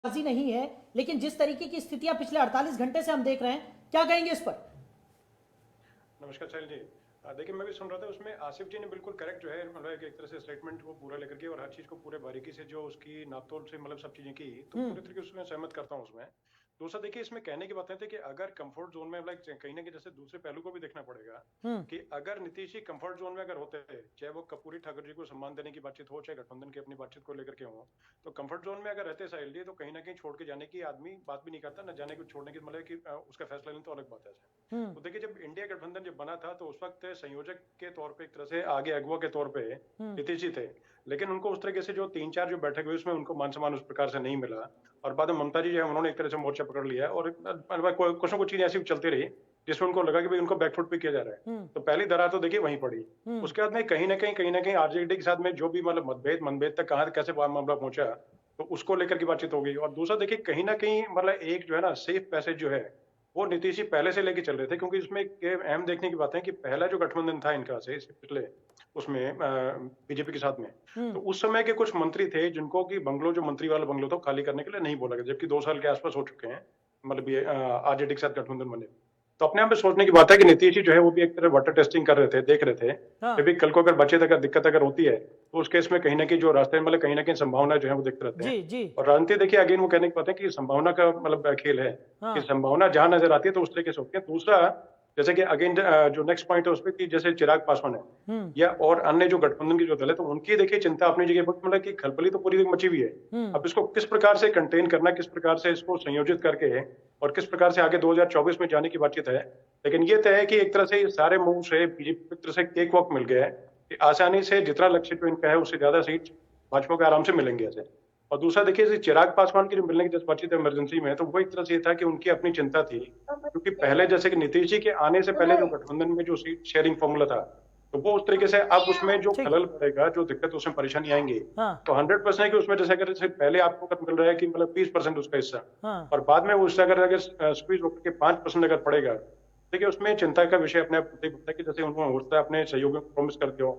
राजी नहीं है, लेकिन जिस तरीके की स्थितियां पिछले 48 घंटे से हम देख रहे हैं, क्या कहेंगे इस पर? नमस्कार साहिल जी। देखिए, मैं भी सुन रहा था, उसमें आसिफ जी ने बिल्कुल करेक्ट जो है मतलब एक तरह से स्टेटमेंट को पूरा लेकर के और हर चीज़ को पूरे बारीकी से जो उसकी नापतोल से मतलब सब चीज़ें की, तो पूरी तरीके से उसमें सहमत करता हूँ उसमें। दूसरा देखिए, इसमें कहने की बात है कि अगर कंफर्ट जोन में लाइक कहीं ना कहीं जैसे दूसरे पहलू को भी देखना पड़ेगा कि अगर नीतीश जी कंफर्ट जोन में अगर होते, चाहे वो कर्पूरी ठाकुर जी को सम्मान देने की बातचीत हो, चाहे गठबंधन की अपनी बातचीत को लेकर के हो, तो कंफर्ट जोन में अगर रहते साहिल जी, तो कहीं ना कहीं छोड़ के जाने की आदमी बात भी नहीं करता, न जाने को छोड़ने की, मतलब कि उसका फैसला लेना तो अलग बात है। तो देखिए, जब इंडिया गठबंधन जब बना था, तो उस वक्त संयोजक के तौर पे एक तरह से आगे अगुवा के तौर पे नीतीश जी थे, लेकिन उनको उस तरीके से जो 3-4 जो बैठक हुई उसमें उनको मान सम्मान उस प्रकार से नहीं मिला। और बाद में ममता जी जो है उन्होंने एक तरह से मोर्चा पकड़ लिया और कुछ ना कुछ चीजें ऐसी चलती रही जिसमें उनको लगा कि भाई उनको बैकफुट पे किया जा रहा है। तो पहली दरार तो देखिए वहीं पड़ी। उसके बाद में कहीं ना कहीं आरजेडी के साथ में जो भी मतलब मनभेद तक कहाँ कैसे मामला पहुंचा, तो उसको लेकर की बातचीत हो गई। और दूसरा देखिए, कहीं ना कहीं मतलब एक जो है ना सेफ पैसेज जो है वो नीतीश जी पहले से लेके चल रहे थे, क्योंकि इसमें एक अहम देखने की बात है कि पहला जो गठबंधन था इनका से इससे पिछले उसमें बीजेपी के साथ में, तो उस समय के कुछ मंत्री थे जिनको कि बंगलो जो मंत्री वाला बंगलो था खाली करने के लिए नहीं बोला गया, जबकि 2 साल के आसपास हो चुके हैं मतलब ये आरजेडी के साथ गठबंधन बने। तो अपने आप में सोचने की बात है कि नीतीश जी जो है वो भी एक तरह वाटर टेस्टिंग कर रहे थे, देख रहे थे कि भी कल को अगर बचे अगर दिक्कत अगर होती है तो उस केस में कहीं ना कहीं जो रास्ते मतलब कहीं ना कहीं संभावना जो है वो देखते रहते हैं। जी। और राजनीति देखिए अगेन वो कहने की बात है कि संभावना का मतलब खेल है कि संभावना जहां नजर आती है तो उस तरीके से होती है। दूसरा, जैसे कि अगेन जो नेक्स्ट पॉइंट है उसमें कि जैसे चिराग पासवान है या और अन्य जो गठबंधन की जो दल है, तो उनकी देखिए चिंता अपनी जगह पर, मतलब कि खलबली तो पूरी मची हुई है। अब इसको किस प्रकार से कंटेन करना, किस प्रकार से इसको संयोजित करके और किस प्रकार से आगे 2024 में जाने की बातचीत है। लेकिन ये तय है कि एक तरह से सारे मूव से बीजेपी एक तरह से केक वॉक मिल गया है कि आसानी से जितना लक्ष्य जो इनका है उससे ज्यादा सीट भाजपा को आराम से मिलेंगे ऐसे। और दूसरा देखिए, चिराग पासवान की जो मिलने की जब बातचीत इमरजेंसी में, तो वो एक तरह से ये था कि उनकी अपनी चिंता थी, क्योंकि पहले जैसे कि नीतीश जी के आने से पहले जो गठबंधन में जो सीट शेयरिंग फॉर्मूला था, तो वो उस तरीके से अब उसमें जो खलल पड़ेगा, जो दिक्कत उसमें परेशानी आएंगी, तो 100% है कि उसमें जैसे अगर पहले आपको अगर मिल रहा है कि मतलब 20% उसका हिस्सा, और बाद में वो उससे अगर स्क्वीज होकर के 5% अगर पड़ेगा, देखिए उसमें चिंता का विषय अपने आप होता है कि जैसे उनको होता है अपने सहयोगियों को प्रॉमिस करते हो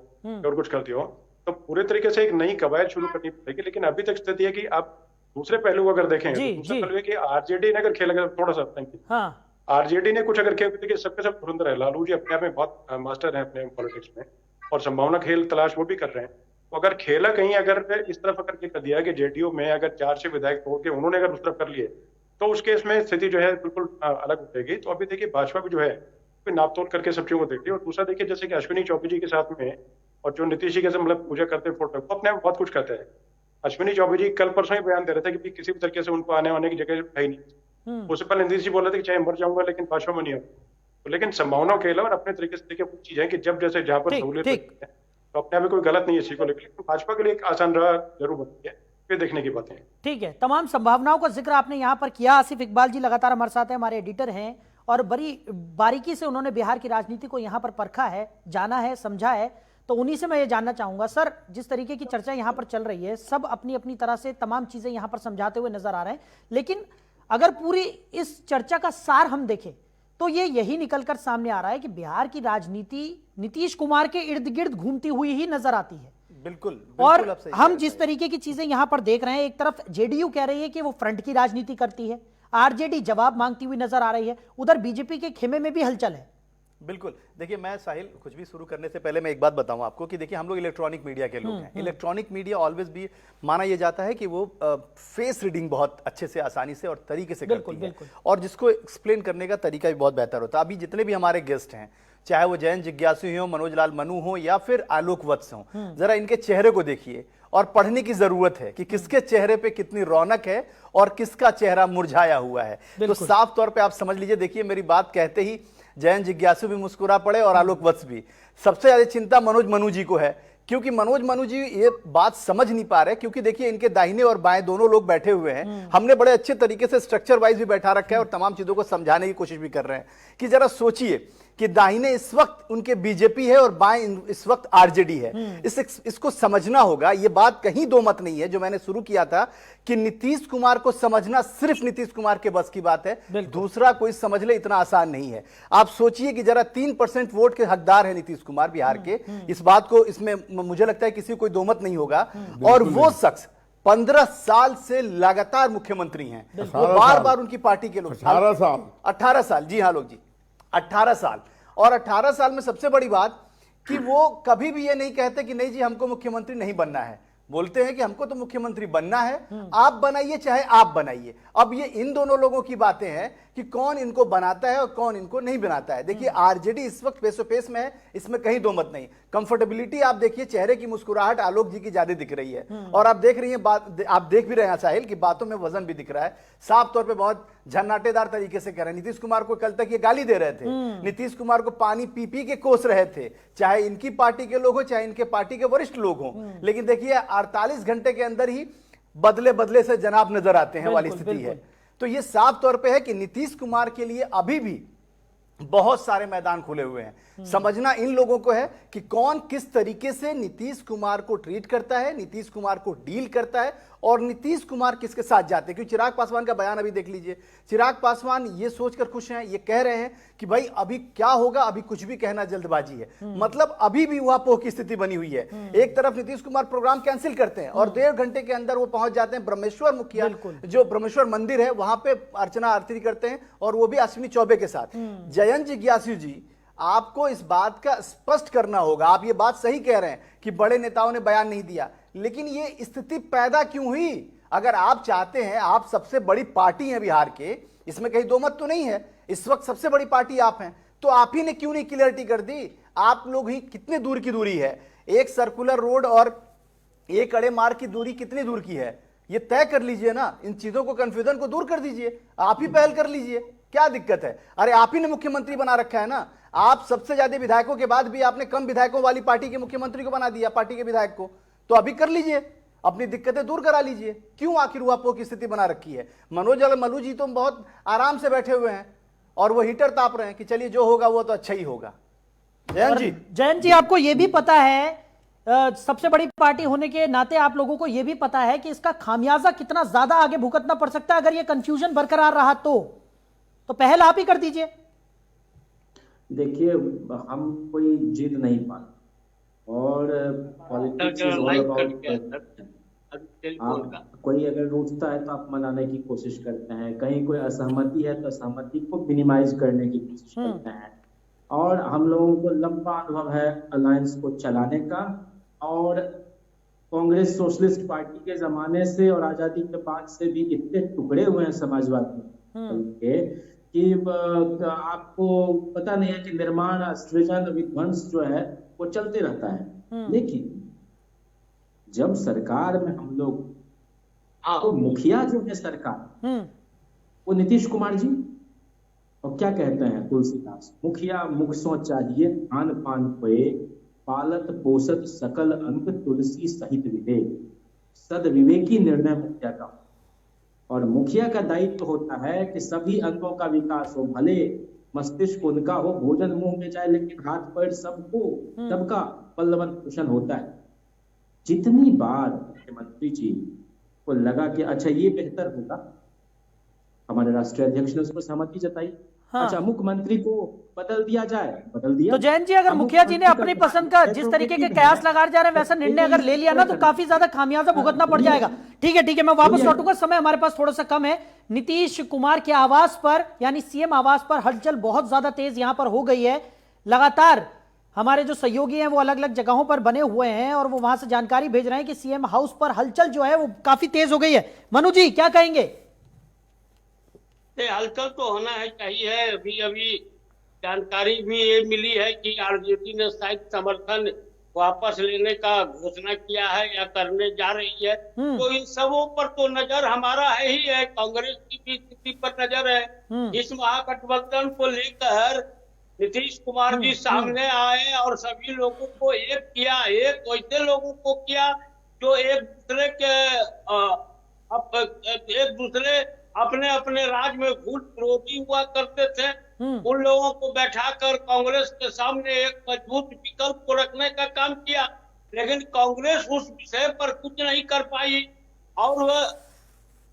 और कुछ करते हो, तो पूरे तरीके से एक नई कवायद शुरू करनी पड़ेगी। लेकिन अभी तक स्थिति है कि आप दूसरे पहलू को अगर देखें, तो दूसरा पहलू है कि आरजेडी ने अगर खेला, अगर थोड़ा सा आरजेडी ने कुछ अगर खेल, देखिए सबके सब धुरंधर है, लालू जी अपने आप में बहुत मास्टर है अपने पॉलिटिक्स में और संभावना खेल तलाश वो भी कर रहे हैं। तो अगर खेला कहीं अगर इस तरफ अगर कर दिया कि जेडीयू में अगर 4-6 विधायक तोड़ के उन्होंने अगर उस तरफ कर लिए, तो उस केस में स्थिति जो है बिल्कुल अलग उठेगी। तो अभी देखिए भाजपा भी जो है नाप तोल करके सब चीजों को देखती है। और दूसरा देखिए, जैसे कि अश्विनी चौबे जी के साथ में और जो नीतीश जी के मतलब पूजा करते हैं फोटो, वो अपने आप बहुत कुछ कहते हैं। अश्विनी चौबे जी कल परसों ही बयान दे रहे थे कि किसी भी तरीके से उनको आने वाने की जगह है ही नहीं। उससे पहले नीतीश जी बोल रहे थे कि चाहे मर जाऊंगा लेकिन भाजपा में नहीं आऊंगा। तो लेकिन संभावना खेल और अपने तरीके से देखिए कुछ चीजें कि जब जैसे जहां पर सहूलियत है तो अपने आप में कोई गलत नहीं है इसी को लेकर, तो भाजपा के लिए एक आसान राह जरूर बनती है। फिर देखने की बातें। ठीक है, तमाम संभावनाओं का जिक्र आपने यहाँ पर किया। आसिफ इकबाल जी लगातार हमारे साथ हैं, हमारे एडिटर हैं, और बड़ी बारीकी से उन्होंने बिहार की राजनीति को यहाँ पर परखा है, जाना है, समझा है। तो उन्हीं से मैं ये जानना चाहूंगा सर, जिस तरीके की चर्चा यहाँ पर चल रही है, सब अपनी अपनी तरह से तमाम चीजें यहाँ पर समझाते हुए नजर आ रहे हैं, लेकिन अगर पूरी इस चर्चा का सार हम देखें तो ये यही निकलकर सामने आ रहा है कि बिहार की राजनीति नीतीश कुमार के इर्द गिर्द घूमती हुई ही नजर आती है। बिल्कुल और हम जिस तरीके की चीजें यहां पर देख रहे हैं, एक तरफ जेडीयू कह रही है कि वो फ्रंट की राजनीति करती है, आरजेडी जवाब मांगती हुई नजर आ रही है, उधर बीजेपी के खेमे में भी हलचल है। बिल्कुल, देखिए मैं साहिल कुछ भी शुरू करने से पहले मैं एक बात बताऊं आपको कि देखिए हम लोग इलेक्ट्रॉनिक मीडिया के लोग हैं। इलेक्ट्रॉनिक मीडिया ऑलवेज भी माना यह जाता है कि वो फेस रीडिंग बहुत अच्छे से, आसानी से और तरीके से करती है, और जिसको एक्सप्लेन करने का तरीका भी बहुत बेहतर होता है। अभी जितने भी हमारे गेस्ट हैं, चाहे वो जयंत जिज्ञासु हो, मनोज लाल मनु हो या फिर आलोक वत्स हो, जरा इनके चेहरे को देखिए और पढ़ने की जरूरत है कि किसके चेहरे पे कितनी रौनक है और किसका चेहरा मुरझाया हुआ है। तो साफ तौर पे आप समझ लीजिए, देखिए मेरी बात कहते ही जयंत जिज्ञासु भी मुस्कुरा पड़े और आलोक वत्स भी। सबसे ज्यादा चिंता मनोज मनु जी को है, क्योंकि मनोज मनु जी ये बात समझ नहीं पा रहे, क्योंकि देखिए इनके दाहिने और बाएं दोनों लोग बैठे हुए हैं। हमने बड़े अच्छे तरीके से स्ट्रक्चर वाइज भी बैठा रखा है और तमाम चीजों को समझाने की कोशिश भी कर रहे हैं कि जरा सोचिए कि दाहिने इस वक्त उनके बीजेपी है और बाएं इस वक्त आरजेडी है। इसको समझना होगा। ये बात कहीं दो मत नहीं है जो मैंने शुरू किया था कि नीतीश कुमार को समझना सिर्फ नीतीश कुमार के बस की बात है, दूसरा कोई समझ ले इतना आसान नहीं है। आप सोचिए कि जरा 3% वोट के हकदार है नीतीश कुमार बिहार के। इस बात को, इसमें मुझे लगता है किसी को कोई दो मत नहीं होगा। और वो शख्स 15 साल से लगातार मुख्यमंत्री हैं, वो बार बार उनकी पार्टी के लोग 18 साल, जी हाँ लोग जी 18 साल। और 18 साल में सबसे बड़ी बात कि वो कभी भी ये नहीं कहते कि नहीं जी हमको मुख्यमंत्री नहीं बनना है, बोलते हैं कि हमको तो मुख्यमंत्री बनना है, आप बनाइए चाहे आप बनाइए। अब ये इन दोनों लोगों की बातें हैं कि कौन इनको बनाता है और कौन इनको नहीं बनाता है। देखिए आरजेडी इस वक्त पेसो पेस में है, इसमें कहीं दो मत नहीं। कंफर्टेबिलिटी आप देखिए, चेहरे की मुस्कुराहट आलोक जी की ज्यादा दिख रही है, और आप देख रही हैं बात, आप देख भी रहे हैं साहिल की बातों में वजन भी दिख रहा है, साफ तौर पे बहुत झन्नाटेदार तरीके से कह रहे हैं। नीतीश कुमार को कल तक ये गाली दे रहे थे, नीतीश कुमार को पानी पी पी के कोस रहे थे, चाहे इनकी पार्टी के लोग हो चाहे इनके पार्टी के वरिष्ठ लोग हों। लेकिन देखिए 48 घंटे के अंदर ही बदले बदले से जनाब नजर आते हैं वाली स्थिति है। तो ये साफ तौर पे है कि नीतीश कुमार के लिए अभी भी बहुत सारे मैदान खुले हुए हैं। समझना इन लोगों को है कि कौन किस तरीके से नीतीश कुमार को ट्रीट करता है, नीतीश कुमार को डील करता है, और नीतीश कुमार किसके साथ जाते हैं। क्योंकि चिराग पासवान का बयान अभी देख लीजिए, चिराग पासवान ये सोचकर खुश हैं, ये कह रहे हैं कि भाई अभी क्या होगा, अभी कुछ भी कहना जल्दबाजी है। मतलब अभी भी उहापोह की स्थिति बनी हुई है। एक तरफ नीतीश कुमार प्रोग्राम कैंसिल करते हैं और 1.5 घंटे के अंदर वो पहुंच जाते हैं ब्रह्मेश्वर मुखिया, जो ब्रह्मेश्वर मंदिर है वहां पे अर्चना आरती करते हैं, और वो भी अश्विनी चौबे के साथ। जयंत जिज्ञासु जी, आपको इस बात का स्पष्ट करना होगा, आप ये बात सही कह रहे हैं कि बड़े नेताओं ने बयान नहीं दिया, लेकिन ये स्थिति पैदा क्यों हुई? अगर आप चाहते हैं, आप सबसे बड़ी पार्टी हैं बिहार के, इसमें कहीं दो मत तो नहीं है, इस वक्त सबसे बड़ी पार्टी आप हैं, तो आप ही ने क्यों नहीं क्लियरिटी कर दी? आप लोग ही कितने दूर की दूरी है, एक सर्कुलर रोड और एक अड़े मार्ग की दूरी कितनी दूर की है, ये तय कर लीजिए ना। इन चीजों को, कंफ्यूजन को दूर कर दीजिए, आप ही पहल कर लीजिए, क्या दिक्कत है? अरे आप ही ने मुख्यमंत्री बना रखा है ना, आप सबसे ज्यादा विधायकों के बाद भी आपने कम विधायकों वाली पार्टी के मुख्यमंत्री को बना दिया, पार्टी के विधायक को, तो अभी कर लीजिए, अपनी दिक्कतें दूर करा लीजिए। क्यों आखिर उहापोह की स्थिति बना रखी है? मनोज और मल्लू जी तो बहुत आराम से बैठे हुए हैं और वो हीटर ताप रहे हैं कि चलिए जो होगा वो तो अच्छा ही होगा। जयंत जी, आपको यह भी पता है, सबसे बड़ी पार्टी होने के नाते आप लोगों को यह भी पता है कि इसका खामियाजा कितना ज्यादा आगे भुगतना पड़ सकता है अगर यह कंफ्यूजन बरकरार रहा तो पहल आप ही कर दीजिए। देखिए, हम कोई जीत नहीं पाते, और पॉलिटिक्स इज ऑल अबाउट, कोई अगर उठता है तो आप मनाने की कोशिश करते हैं, कहीं कोई असहमति है तो असहमति को मिनिमाइज करने की कोशिश करते हैं, और हम लोगों को लंबा अनुभव है अलायंस को चलाने का। और कांग्रेस सोशलिस्ट पार्टी के जमाने से और आजादी के बाद से भी इतने टुकड़े हुए हैं समाजवादी के कि आपको पता नहीं है कि निर्माण, सृजन, विध्वंस जो है वो चलते रहता है। लेकिन जब सरकार में हम लोग, तो मुखिया जो है सरकार, वो नीतीश कुमार जी, और क्या कहते हैं तुलसीदास, मुखिया मुख सो चाहिए खान पान खोए, पालत पोषत सकल अंग तुलसी सहित विवेक, सद विवेकी निर्णय मुखिया का। और मुखिया का दायित्व होता है कि सभी अंगों का विकास हो, भले मस्तिष्क उनका हो, भोजन मुंह में जाए, लेकिन हाथ पैर सबको, सबका पल्लवन पोषण होता है। जितनी बार मुख्यमंत्री जी को लगा कि अच्छा ये बेहतर होगा, हमारे राष्ट्रीय अध्यक्ष ने उसको सहमति जताई, अच्छा मुख्यमंत्री को बदल दिया जाए, बदल दिया। तो जयंत जी, अगर मुखिया जी ने अपनी पसंद का जिस तरीके के कयास लगा जा रहे हैं वैसा निर्णय अगर ले लिया ना, तो काफी ज्यादा खामियाजा भुगतना पड़ जाएगा। ठीक है, मैं वापस लौटूंगा, समय हमारे पास थोड़ा सा कम है। नीतीश कुमार के आवास पर, यानी सीएम आवास पर हलचल बहुत ज्यादा तेज यहां पर हो गई है। लगातार हमारे जो सहयोगी हैं वो अलग अलग जगहों पर बने हुए हैं और वो वहां से जानकारी भेज रहे हैं कि सीएम हाउस पर हलचल जो है वो काफी तेज हो गई है। मनु जी, क्या कहेंगे? हलचल तो होना है चाहिए। अभी जानकारी भी ये मिली है कि आरजेडी ने शायद समर्थन वापस लेने का घोषणा किया है या करने जा रही है। तो इन सबों पर तो नजर हमारा है ही है, कांग्रेस की भी स्थिति पर नजर है। इस महागठबंधन को लेकर नीतीश कुमार जी सामने आए और सभी लोगों को एक किया, एक वैसे लोगों को किया जो एक दूसरे अपने अपने राज्य में घूट विरोधी हुआ करते थे। उन लोगों को बैठाकर कांग्रेस के सामने एक मजबूत विकल्प को रखने का काम किया, लेकिन कांग्रेस उस विषय पर कुछ नहीं कर पाई। और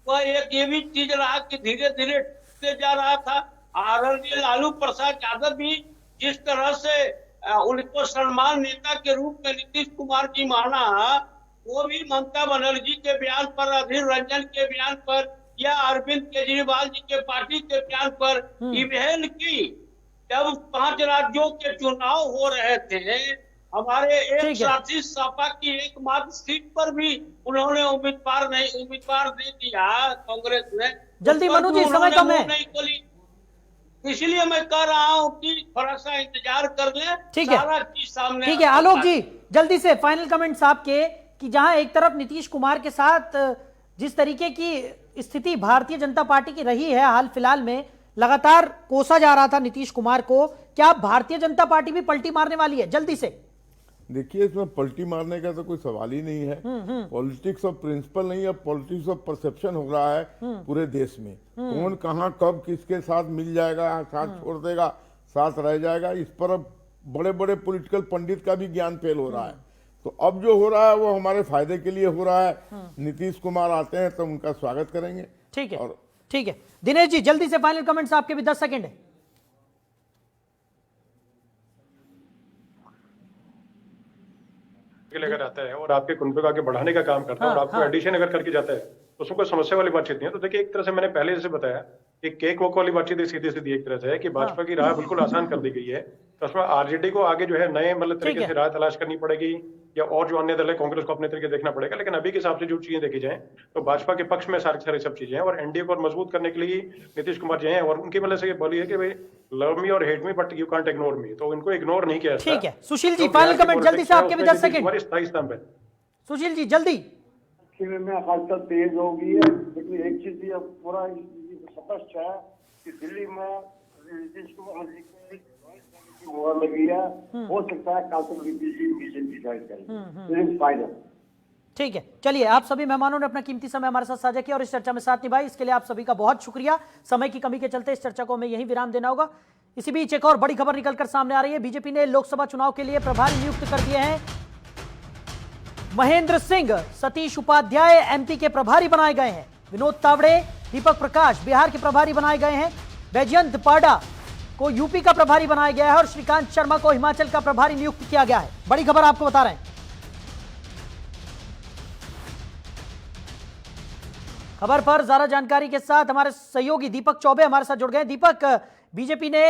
वह एक ये भी चीज रहा कि धीरे धीरे टूटते जा रहा था। आदरणीय लालू प्रसाद यादव भी जिस तरह से उनको सम्मान नेता के रूप में नीतीश कुमार जी माना, वो भी ममता बनर्जी के बयान पर, अधीर रंजन के बयान पर या अरविंद केजरीवाल जी के पार्टी के बयान पर इवेन की। जब 5 राज्यों के चुनाव हो रहे थे, हमारे एक साथी सपा की एकमात्र सीट पर भी उन्होंने उम्मीदवार दे दिया कांग्रेस ने। जल्दी मनु जी, समय कम है, इसलिए मैं कह रहा हूँ कि थोड़ा सा इंतजार कर लें। ठीक है, सारा चीज सामने। ठीक है आलोक जी, जल्दी से फाइनल कमेंट्स आपके, कि जहां एक तरफ नीतीश कुमार के साथ जिस तरीके की स्थिति भारतीय जनता पार्टी की रही है हाल फिलहाल में, लगातार कोसा जा रहा था नीतीश कुमार को, क्या भारतीय जनता पार्टी भी पलटी मारने वाली है? जल्दी से। देखिए, इसमें पलटी मारने का तो कोई सवाल ही नहीं है। पॉलिटिक्स ऑफ प्रिंसिपल नहीं है, पॉलिटिक्स ऑफ परसेप्शन हो रहा है पूरे देश में। कौन कहां कब किसके साथ मिल जाएगा, साथ छोड़ देगा, साथ रह जाएगा, इस पर अब बड़े बड़े पॉलिटिकल पंडित का भी ज्ञान फेल हो रहा है। तो अब जो हो रहा है वो हमारे फायदे के लिए हो रहा है। नीतीश कुमार आते हैं तो उनका स्वागत करेंगे। ठीक है, ठीक है दिनेश जी, जल्दी से फाइनल कमेंट्स आपके भी, 10 सेकंड है। लेकर आता है और आपके कुंभ को आगे बढ़ाने का काम करता है, और आपको एडिशन अगर करके जाता है तो उसमें कोई समस्या वाली बातचीत नहीं है। तो देखिए, एक तरह से मैंने पहले जैसे बताया कि केक वॉक वाली बातचीत सीधी सीधी एक तरह से है कि भाजपा की राह बिल्कुल आसान कर दी गई है। तो उसमें आरजेडी को आगे जो है नए मतलब तरीके से राह तलाश करनी पड़ेगी, या और जो अन्य दल है कांग्रेस को अपने तरीके देखना पड़ेगा। लेकिन अभी के हिसाब से जो चीजें देखी जाए तो भाजपा के पक्ष में सारी सब चीजें हैं, और एनडीए को और मजबूत करने के लिए नीतीश कुमार जी हैं, और उनकी मतलब से बोली है कि भाई लव मी और hate me but you can't ignore me, तो इनको इग्नोर नहीं किया। ठीक है सुशील जी, फाइनल कमेंट जल्दी से आपके भी, 10 सेकंड। स्थायी स्तंभ है सुशील जी जल्दी। में हालत तेज हो गई है, लेकिन एक चीज ये पूरा स्पष्ट है कि दिल्ली में नीतीश कुमार जी की मोहर लगी है। हो सकता है कल तक नीतीश जी मिशन डिसाइड करें फाइनल। ठीक है, चलिए, आप सभी मेहमानों ने अपना कीमती समय हमारे साथ साझा किया और इस चर्चा में साथ निभाई, इसके लिए आप सभी का बहुत शुक्रिया। समय की कमी के चलते इस चर्चा को हमें यहीं विराम देना होगा। इसी बीच एक और बड़ी खबर निकलकर सामने आ रही है। बीजेपी ने लोकसभा चुनाव के लिए प्रभारी नियुक्त कर दिए हैं महेंद्र सिंह। सतीश उपाध्याय एमपी के प्रभारी बनाए गए हैं। विनोद तावड़े, दीपक प्रकाश बिहार के प्रभारी बनाए गए हैं। बैजयंत पाडा को यूपी का प्रभारी बनाया गया है और श्रीकांत शर्मा को हिमाचल का प्रभारी नियुक्त किया गया है। बड़ी खबर आपको बता रहे हैं। खबर पर ज्यादा जानकारी के साथ हमारे सहयोगी दीपक चौबे हमारे साथ जुड़ गए। दीपक, बीजेपी ने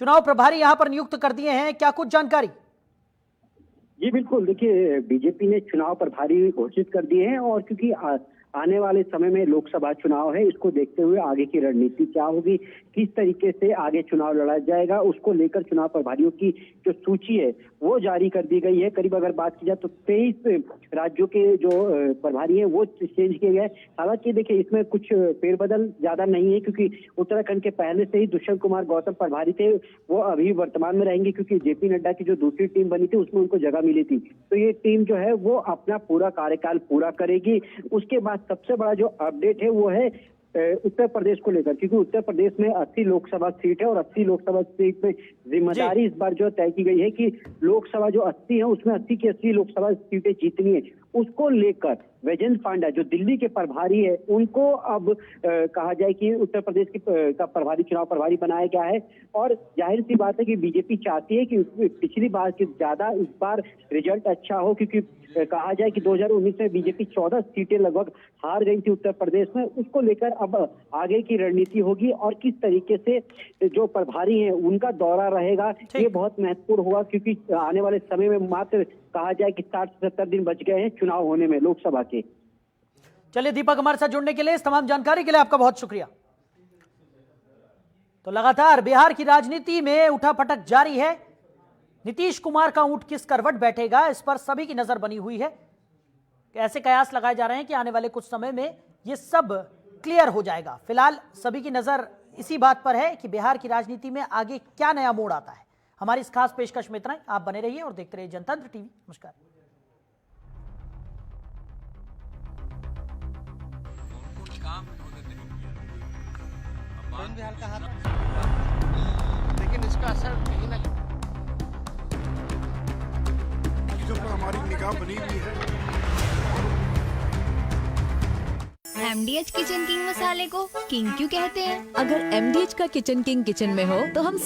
चुनाव प्रभारी यहां पर नियुक्त कर दिए हैं, क्या कुछ जानकारी? जी बिल्कुल, देखिए बीजेपी ने चुनाव प्रभारी घोषित कर दिए हैं, और क्योंकि आने वाले समय में लोकसभा चुनाव है, इसको देखते हुए आगे की रणनीति क्या होगी, किस तरीके से आगे चुनाव लड़ा जाएगा, उसको लेकर चुनाव प्रभारियों की जो सूची है वो जारी कर दी गई है। करीब अगर बात की जाए तो 23 राज्यों के जो प्रभारी हैं वो चेंज किए गए। हालांकि देखिए, इसमें कुछ फेरबदल ज्यादा नहीं है, क्योंकि उत्तराखंड के पहले से ही दुष्यंत कुमार गौतम प्रभारी थे, वो अभी वर्तमान में रहेंगे, क्योंकि जेपी नड्डा की जो दूसरी टीम बनी थी उसमें उनको जगह मिली थी। तो ये टीम जो है वो अपना पूरा कार्यकाल पूरा करेगी। उसके बाद सबसे बड़ा जो अपडेट है वो है उत्तर प्रदेश को लेकर, क्योंकि उत्तर प्रदेश में 80 लोकसभा सीट है, और 80 लोकसभा सीट में जिम्मेदारी इस बार जो तय की गई है कि लोकसभा जो 80 है उसमें 80 की 80 लोकसभा सीटें जीतनी है। उसको लेकर बैजयंत पांडा जो दिल्ली के प्रभारी है, उनको अब कहा जाए कि उत्तर प्रदेश का प्रभारी, चुनाव प्रभारी बनाया गया है। और जाहिर सी बात है कि बीजेपी चाहती है कि पिछली बार से ज्यादा इस बार रिजल्ट अच्छा हो, क्योंकि कहा जाए कि 2019 में बीजेपी 14 सीटें लगभग हार गई थी उत्तर प्रदेश में। उसको लेकर अब आगे की रणनीति होगी, और किस तरीके से जो प्रभारी हैं उनका दौरा रहेगा, ये बहुत महत्वपूर्ण होगा, क्योंकि आने वाले समय में मात्र कहा जाए कि 60 से 70 दिन बच गए हैं चुनाव होने में लोकसभा के। चलिए दीपक, हमारे साथ जुड़ने के लिए, इस तमाम जानकारी के लिए आपका बहुत शुक्रिया। तो लगातार बिहार की राजनीति में उठापटक जारी है। नीतीश कुमार का ऊंट किस करवट बैठेगा, इस पर सभी की नजर बनी हुई है। ऐसे कयास लगाए जा रहे हैं कि आने वाले कुछ समय में यह सब क्लियर हो जाएगा। फिलहाल सभी की नजर इसी बात पर है कि बिहार की राजनीति में आगे क्या नया मोड़ आता है। हमारी इस खास पेशकश में इतना ही। आप बने रहिए और देखते रहिए जनतंत्र टीवी। नमस्कार। लेकिन इसका असर कहीं ना चीजों पर हमारी निगाह बनी हुई है। MDH किचन किंग मसाले को किंग क्यों कहते हैं? अगर MDH का किचन किंग किचन में हो तो हम